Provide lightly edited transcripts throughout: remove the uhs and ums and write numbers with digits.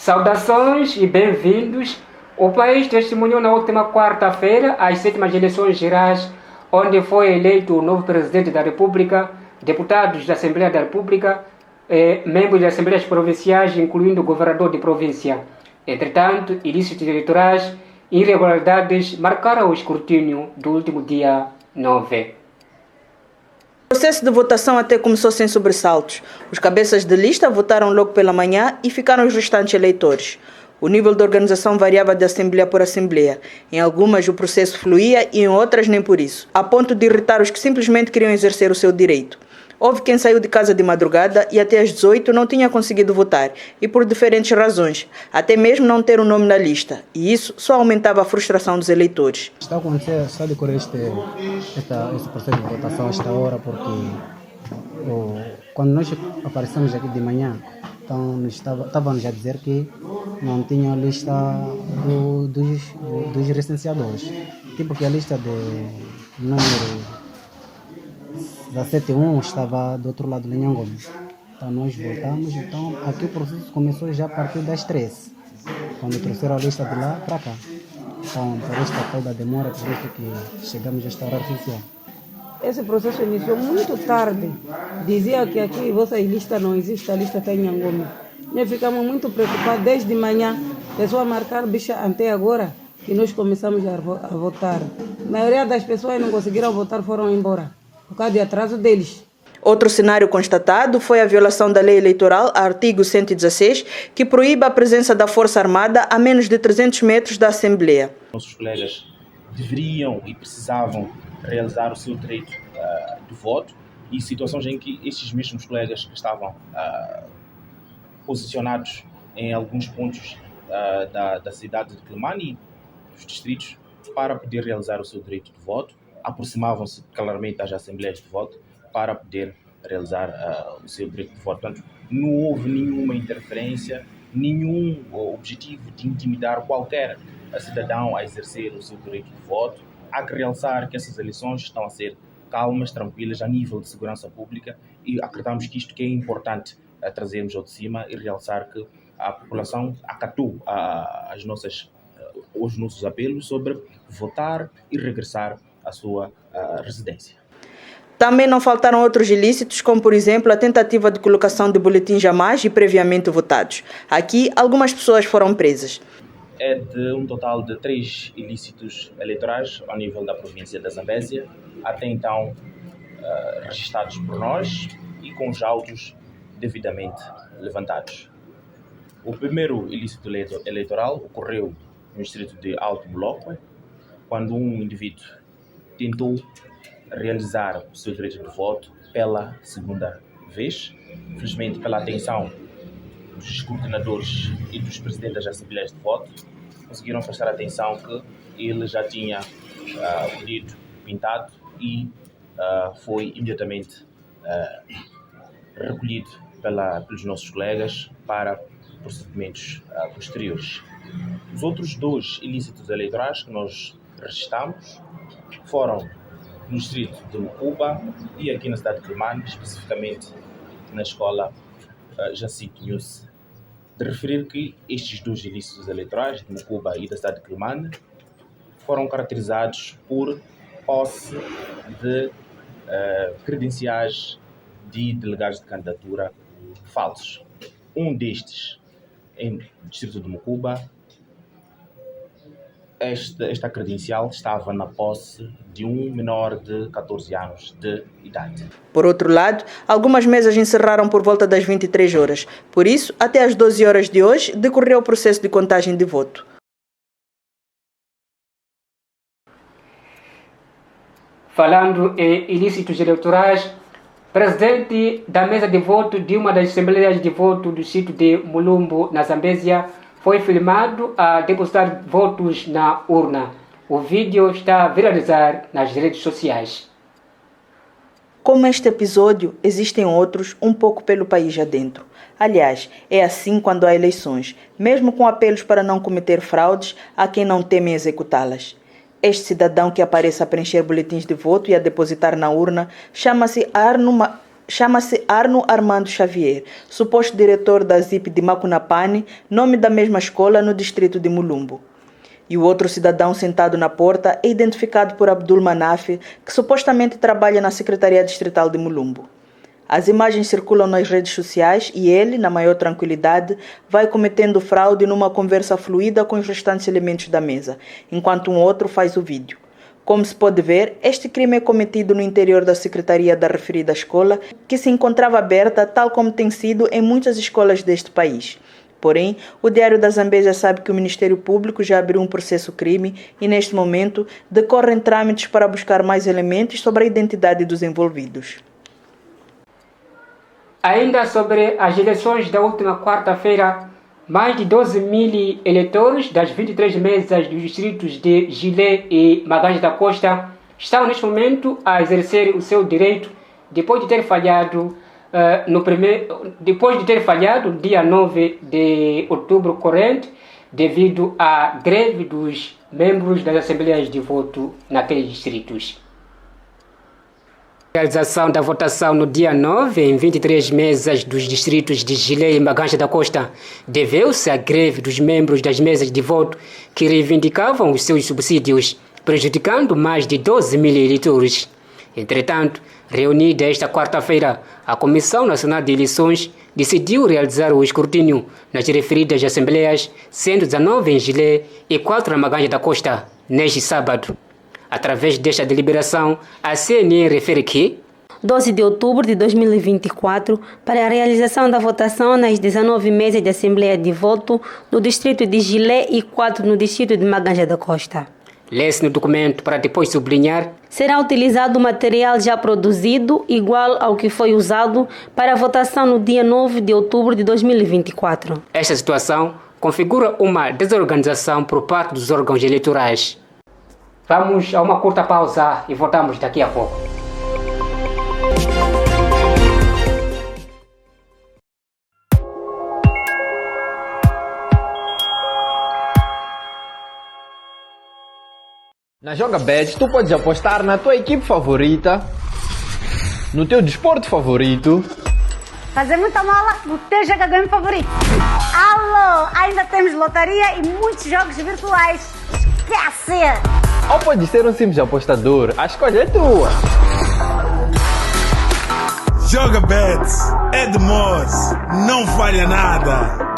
Saudações e bem-vindos. O país testemunhou na última quarta-feira as 7ª eleições gerais, onde foi eleito o novo presidente da República, deputados da Assembleia da República, membros das Assembleias Provinciais, incluindo o governador de província. Entretanto, ilícitos eleitorais e irregularidades marcaram o escrutínio do último dia 9. O processo de votação até começou sem sobressaltos. Os cabeças de lista votaram logo pela manhã e ficaram os restantes eleitores. O nível de organização variava de assembleia por assembleia. Em algumas o processo fluía e em outras nem por isso, a ponto de irritar os que simplesmente queriam exercer o seu direito. Houve quem saiu de casa de madrugada e até às 18 não tinha conseguido votar, e por diferentes razões, até mesmo não ter um nome na lista, e isso só aumentava a frustração dos eleitores. Está a acontecer, está a decorrer esse processo de votação a esta hora, porque quando nós aparecemos aqui de manhã, então estávamos a dizer que não tinha a lista dos recenseadores, tipo que a lista de número 17.1 estava do outro lado de Nhangomes. Então nós voltamos, então aqui o processo começou já a partir das 13, quando trouxeram a lista de lá para cá. Então por esta toda a demora, por isso que chegamos a esta hora oficial. Esse processo iniciou muito tarde. Dizia que aqui vossa lista não existe, a lista está em Nhangomes. Nós ficamos muito preocupados desde manhã, pessoas marcaram bicha até agora que nós começamos a votar. A maioria das pessoas não conseguiram votar, foram embora por causa de atraso deles. Outro cenário constatado foi a violação da lei eleitoral, artigo 116, que proíbe a presença da Força Armada a menos de 300 metros da Assembleia. Nossos colegas deveriam e precisavam realizar o seu direito de voto, e situações em que estes mesmos colegas que estavam posicionados em alguns pontos da cidade de Quelimane e dos distritos para poder realizar o seu direito de voto, aproximavam-se claramente às assembleias de voto para poder realizar o seu direito de voto. Portanto, não houve nenhuma interferência, nenhum objetivo de intimidar qualquer cidadão a exercer o seu direito de voto. Há que realçar que essas eleições estão a ser calmas, tranquilas, a nível de segurança pública, e acreditamos que isto que é importante trazermos ao de cima e realçar que a população acatou os nossos apelos sobre votar e regressar à sua residência. Também não faltaram outros ilícitos, como por exemplo a tentativa de colocação de boletins jamais e previamente votados. Aqui, algumas pessoas foram presas. É de um total de 3 ilícitos eleitorais ao nível da província da Zambésia, até então registados por nós e com os autos devidamente levantados. O primeiro ilícito eleitoral ocorreu no distrito de Alto Bloco, quando um indivíduo tentou realizar o seu direito de voto pela segunda vez. Infelizmente, pela atenção dos escrutinadores e dos presidentes das assembleias de voto, conseguiram prestar atenção que ele já tinha o dedo pintado e foi imediatamente recolhido pelos nossos colegas para procedimentos posteriores. Os outros 2 ilícitos eleitorais que nós registramos foram no distrito de Mucuba e aqui na cidade de Quelimane, especificamente na escola Jacinto Nhusse. De referir que estes 2 ilícitos eleitorais, de Mucuba e da cidade de Quelimane, foram caracterizados por posse de credenciais de delegados de candidatura falsos. Um destes, em distrito de Mucuba, esta credencial estava na posse de um menor de 14 anos de idade. Por outro lado, algumas mesas encerraram por volta das 23 horas. Por isso, até às 12 horas de hoje, decorreu o processo de contagem de voto. Falando em ilícitos eleitorais, presidente da mesa de voto de uma das assembleias de voto do sítio de Mulumbo, na Zambésia, foi filmado a depositar votos na urna. O vídeo está a viralizar nas redes sociais. Como este episódio, existem outros um pouco pelo país adentro. Aliás, é assim quando há eleições, mesmo com apelos para não cometer fraudes, há quem não teme executá-las. Este cidadão que aparece a preencher boletins de voto e a depositar na urna chama-se chama-se Arno Armando Xavier, suposto diretor da ZIP de Macunapane, nome da mesma escola no distrito de Mulumbo. E o outro cidadão sentado na porta é identificado por Abdul Manaf, que supostamente trabalha na Secretaria Distrital de Mulumbo. As imagens circulam nas redes sociais e ele, na maior tranquilidade, vai cometendo fraude numa conversa fluida com os restantes elementos da mesa, enquanto um outro faz o vídeo. Como se pode ver, este crime é cometido no interior da secretaria da referida escola, que se encontrava aberta, tal como tem sido em muitas escolas deste país. Porém, o Diário da Zambésia sabe que o Ministério Público já abriu um processo-crime e, neste momento, decorrem trâmites para buscar mais elementos sobre a identidade dos envolvidos. Ainda sobre as eleições da última quarta-feira, mais de 12 mil eleitores das 23 mesas dos distritos de Gilé e Maganja da Costa estão, neste momento, a exercer o seu direito depois de ter falhado dia 9 de outubro corrente, devido à greve dos membros das assembleias de voto naqueles distritos. A realização da votação no dia 9 em 23 mesas dos distritos de Gilé e Maganja da Costa deveu-se à greve dos membros das mesas de voto que reivindicavam os seus subsídios, prejudicando mais de 12 mil eleitores. Entretanto, reunida esta quarta-feira, a Comissão Nacional de Eleições decidiu realizar o escrutínio nas referidas assembleias, sendo 19 em Gilé e 4 na Maganja da Costa, neste sábado. Através desta deliberação, a CNN refere que 12 de outubro de 2024, para a realização da votação nas 19 mesas de Assembleia de Voto no distrito de Gilé e 4 no distrito de Maganja da Costa. Lê-se no documento para depois sublinhar: será utilizado material já produzido igual ao que foi usado para a votação no dia 9 de outubro de 2024. Esta situação configura uma desorganização por parte dos órgãos eleitorais. Vamos a uma curta pausa e voltamos daqui a pouco. Na JogaBet, tu podes apostar na tua equipe favorita, no teu desporto favorito, fazer muita mola no teu jogador favorito. Alô, ainda temos lotaria e muitos jogos virtuais. Esquece! ou pode ser um simples apostador. A escolha é tua. JogaBet é de Moz, não falha nada.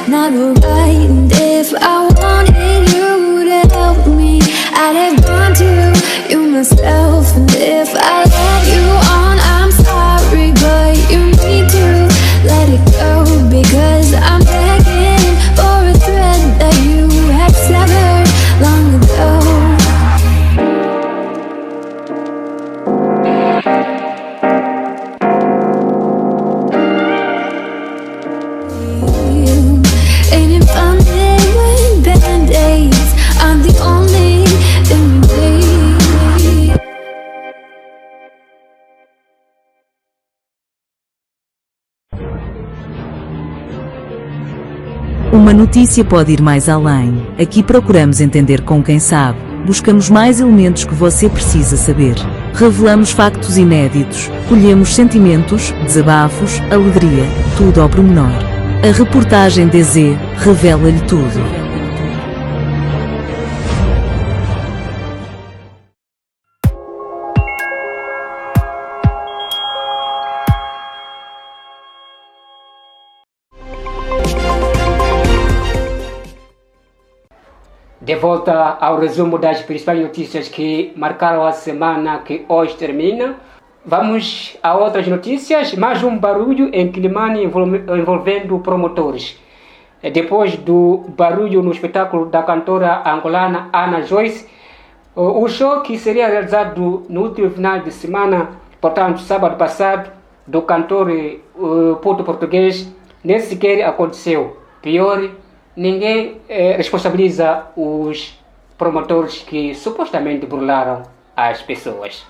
Not alright, and if I wanted you to help me, I'd have gone to you myself. And if I let you on, I'm sorry, but you need to let it go, because I'm begging for a thread that you had severed long ago. Uma notícia pode ir mais além. Aqui procuramos entender com quem sabe. Buscamos mais elementos que você precisa saber. Revelamos factos inéditos. Colhemos sentimentos, desabafos, alegria, tudo ao pormenor. A reportagem DZ revela-lhe tudo. De volta ao resumo das principais notícias que marcaram a semana que hoje termina. Vamos a outras notícias. Mais um barulho em Quilimane envolvendo promotores. Depois do barulho no espetáculo da cantora angolana Ana Joyce, o show que seria realizado no último final de semana, portanto sábado passado, do cantor português, nem sequer aconteceu. Pior, ninguém responsabiliza os promotores que supostamente burlaram às pessoas.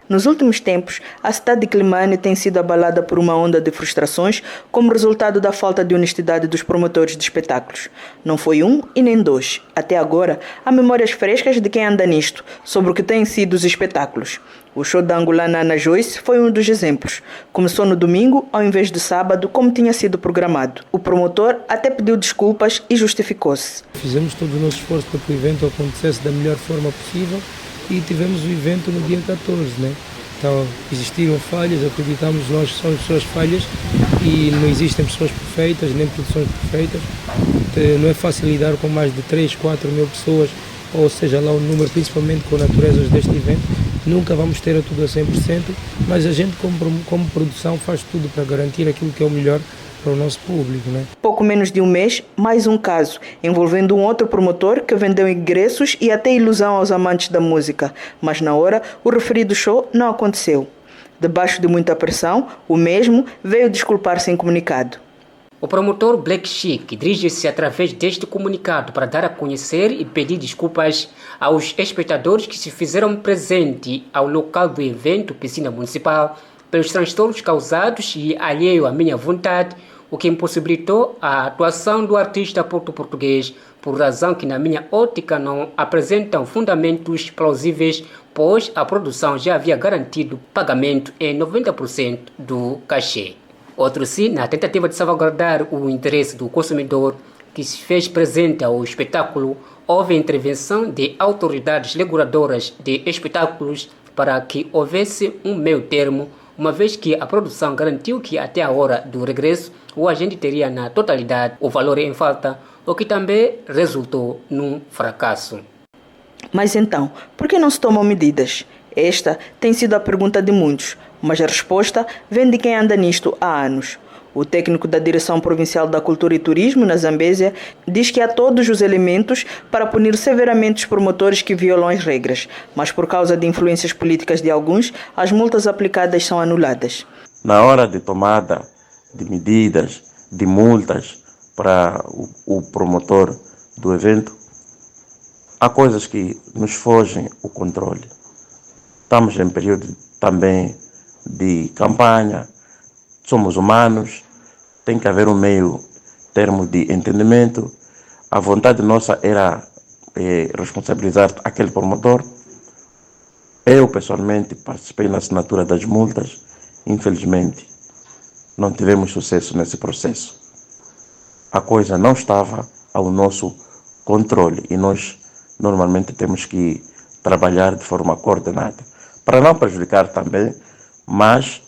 Nos últimos tempos, a cidade de Climane tem sido abalada por uma onda de frustrações como resultado da falta de honestidade dos promotores de espetáculos. Não foi um e nem dois. Até agora, há memórias frescas de quem anda nisto, sobre o que têm sido os espetáculos. O show da angolana Ana Joyce foi um dos exemplos. Começou no domingo, ao invés de sábado, como tinha sido programado. O promotor até pediu desculpas e justificou-se. Fizemos todo o nosso esforço para que o evento acontecesse da melhor forma possível e tivemos o evento no dia 14, né? Então existiram falhas, acreditamos nós que somos pessoas falhas e não existem pessoas perfeitas, nem produções perfeitas. Não é fácil lidar com mais de 3, 4 mil pessoas, ou seja lá o número, principalmente com a natureza deste evento. Nunca vamos ter tudo a 100%, mas a gente como produção faz tudo para garantir aquilo que é o melhor para o nosso público, né? Pouco menos de um mês, mais um caso, envolvendo um outro promotor que vendeu ingressos e até ilusão aos amantes da música. Mas na hora, o referido show não aconteceu. Debaixo de muita pressão, o mesmo veio desculpar-se em comunicado. O promotor Black Chic dirige-se através deste comunicado para dar a conhecer e pedir desculpas aos espectadores que se fizeram presente ao local do evento Piscina Municipal pelos transtornos causados e alheio à minha vontade, o que impossibilitou a atuação do artista português, por razão que na minha ótica não apresentam fundamentos plausíveis, pois a produção já havia garantido pagamento em 90% do cachê. Outro sim, na tentativa de salvaguardar o interesse do consumidor que se fez presente ao espetáculo, houve intervenção de autoridades reguladoras de espetáculos para que houvesse um meio termo, uma vez que a produção garantiu que até a hora do regresso o agente teria na totalidade o valor em falta, o que também resultou num fracasso. Mas então, por que não se tomam medidas? Esta tem sido a pergunta de muitos, mas a resposta vem de quem anda nisto há anos. O técnico da Direção Provincial da Cultura e Turismo, na Zambésia, diz que há todos os elementos para punir severamente os promotores que violam as regras, mas por causa de influências políticas de alguns, as multas aplicadas são anuladas. Na hora de tomada de medidas, de multas para o promotor do evento, há coisas que nos fogem o controle. Estamos em período também de campanha, somos humanos, tem que haver um meio termo de entendimento. A vontade nossa era responsabilizar aquele promotor. Eu, pessoalmente, participei na assinatura das multas. Infelizmente, não tivemos sucesso nesse processo. A coisa não estava ao nosso controle e nós normalmente temos que trabalhar de forma coordenada para não prejudicar também, mas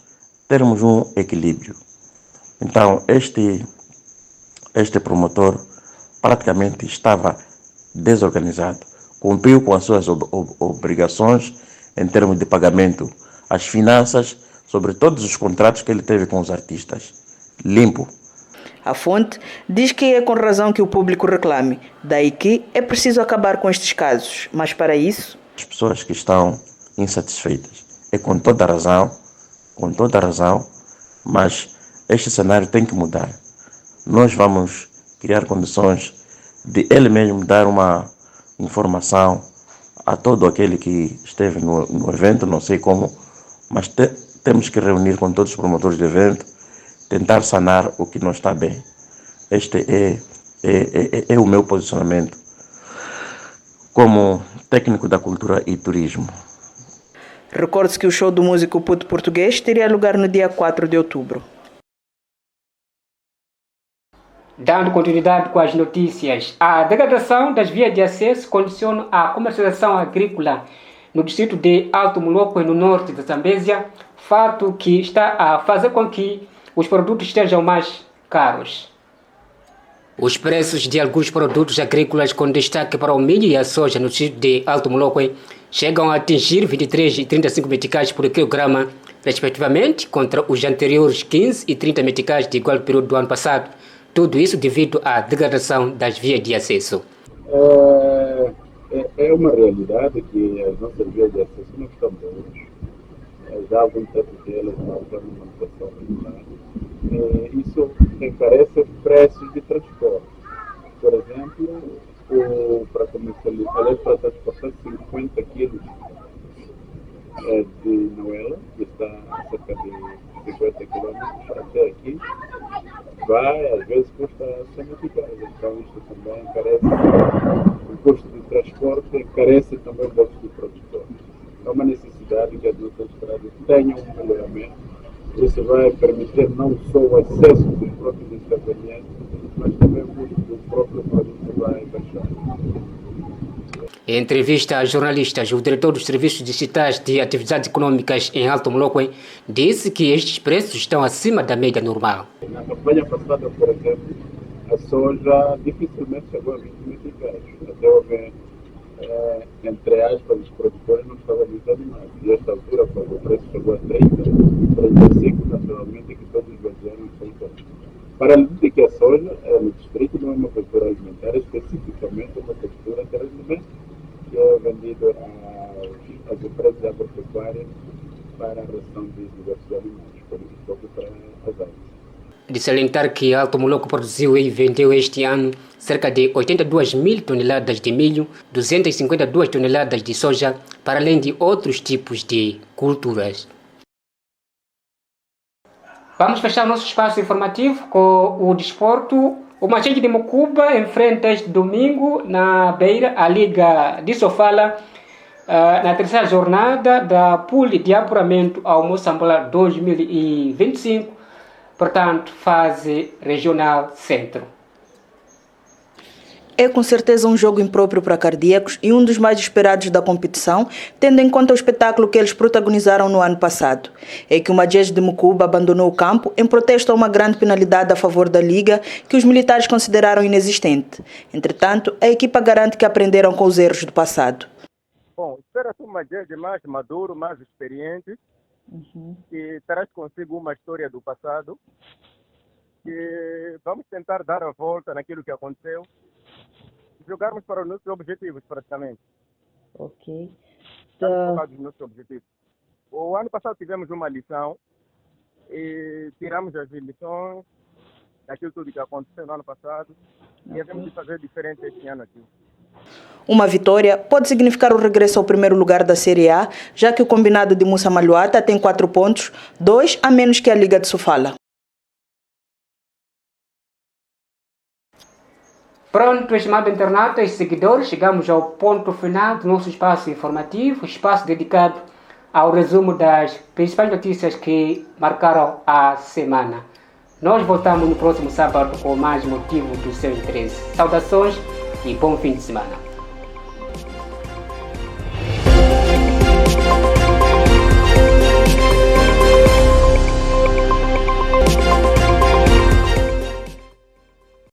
termos um equilíbrio. Então, este promotor praticamente estava desorganizado, cumpriu com as suas obrigações em termos de pagamento às finanças, sobre todos os contratos que ele teve com os artistas. Limpo. A fonte diz que é com razão que o público reclame, daí que é preciso acabar com estes casos, mas para isso... As pessoas que estão insatisfeitas, é com toda a razão, mas este cenário tem que mudar. Nós vamos criar condições de ele mesmo dar uma informação a todo aquele que esteve no evento, não sei como, mas temos que reunir com todos os promotores do evento, tentar sanar o que não está bem. Este é o meu posicionamento como técnico da cultura e turismo. Recorde-se que o show do músico puto português teria lugar no dia 4 de outubro. Dando continuidade com as notícias, a degradação das vias de acesso condiciona a comercialização agrícola no distrito de Alto Molokwe, no norte da Zambésia, fato que está a fazer com que os produtos estejam mais caros. Os preços de alguns produtos agrícolas, com destaque para o milho e a soja no distrito de Alto Molokwe, chegam a atingir 23 e 35 meticais por quilograma, respectivamente, contra os anteriores 15 e 30 meticais de igual período do ano passado. Tudo isso devido à degradação das vias de acesso. É uma realidade que as nossas vias de acesso não estão boas. Já há algum tempo que elas não estão numa manutenção regular. Isso encarece os preços de transporte. Por exemplo, para comercializar, para transportar 50 quilos de Noela, que está a cerca de 50 quilômetros até aqui, às vezes custa 100 meticais. Então isto também encarece o custo de transporte, encarece também o bolso do produtor. É uma necessidade que as nossas estradas tenham um melhoramento. Isso vai permitir não só o acesso dos próprios intervenientes, mas também o custo do próprio produto vai baixar. Em entrevista a jornalistas, o diretor dos Serviços Distritais de Atividades Econômicas em Alto Moloque disse que estes preços estão acima da média normal. Na campanha passada, por exemplo, a soja dificilmente chegou a 20 meticais. Até houve, entre aspas, os produtores não estavam muito animados. E esta altura, quando o preço chegou a 30, 35, naturalmente, que todos venderam sem conta. Para além de que a soja, no distrito, não é uma cultura alimentar, especificamente uma cultura terrestre, que é vendido às empresas agropecuárias para a ração de diversos animais, por exemplo, para as aves. De salientar que Alto Moloque produziu e vendeu este ano cerca de 82 mil toneladas de milho, 252 toneladas de soja, para além de outros tipos de culturas. Vamos fechar nosso espaço informativo com o desporto. O Machete de Mucuba enfrenta este domingo na Beira a Liga de Sofala na terceira jornada da pool de apuramento ao Moçambola 2025, portanto, fase regional centro. É com certeza um jogo impróprio para cardíacos e um dos mais esperados da competição, tendo em conta o espetáculo que eles protagonizaram no ano passado. É que o Majeste de Mucuba abandonou o campo em protesto a uma grande penalidade a favor da Liga que os militares consideraram inexistente. Entretanto, a equipa garante que aprenderam com os erros do passado. Bom, espera-se um Majeste mais maduro, mais experiente, que traz consigo uma história do passado, que vamos tentar dar a volta naquilo que aconteceu, jogarmos para os nossos objetivos, praticamente. Ok. Estamos os nossos objetivos. O ano passado tivemos uma lição e tiramos as lições daquilo tudo que aconteceu no ano passado e devemos de fazer diferente este ano aqui. Uma vitória pode significar o regresso ao primeiro lugar da Série A, já que o combinado de Mussa Maluata tem 4 pontos, 2 a menos que a Liga de Sofala. Pronto, estimado internauta e seguidores, chegamos ao ponto final do nosso espaço informativo, espaço dedicado ao resumo das principais notícias que marcaram a semana. Nós voltamos no próximo sábado com mais motivo do seu interesse. Saudações e bom fim de semana.